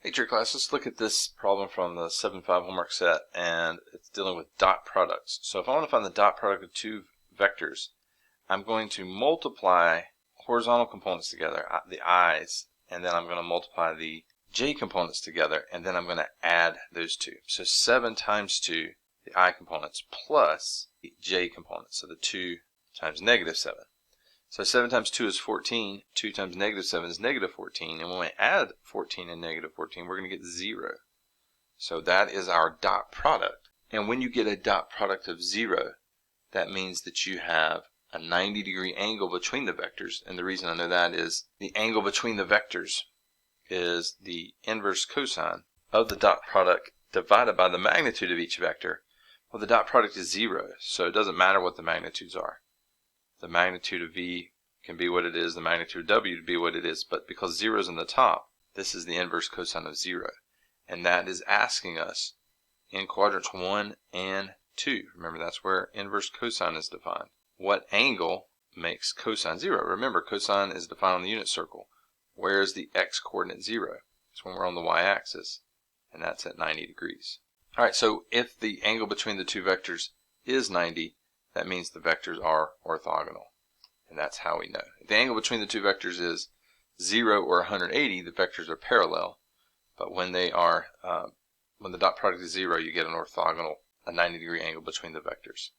Hey dear class, let's look at this problem from the 7-5 homework set, and it's dealing with dot products. So if I want to find the dot product of two vectors, I'm going to multiply horizontal components together, the i's, and then I'm going to multiply the j components together, and then I'm going to add those two. So 7 times 2, the i components, plus the j components, so the 2 times negative 7. So 7 times 2 is 14, 2 times negative 7 is negative 14, and when we add 14 and negative 14, we're going to get 0. So that is our dot product. And when you get a dot product of 0, that means that you have a 90-degree angle between the vectors, and the reason I know that is the angle between the vectors is the inverse cosine of the dot product divided by the magnitude of each vector. Well, the dot product is 0, so it doesn't matter what the magnitudes are. The magnitude of v can be what it is, the magnitude of w to be what it is, but because 0 is in the top, this is the inverse cosine of 0. And that is asking us in quadrants 1 and 2, remember that's where inverse cosine is defined, what angle makes cosine 0? Remember, cosine is defined on the unit circle. Where is the x coordinate 0? It's when we're on the y-axis, and that's at 90 degrees. Alright, so if the angle between the two vectors is 90, that means the vectors are orthogonal. And that's how we know. If the angle between the two vectors is 0 or 180, the vectors are parallel. But when they are, when the dot product is 0, you get an orthogonal, a 90-degree angle between the vectors.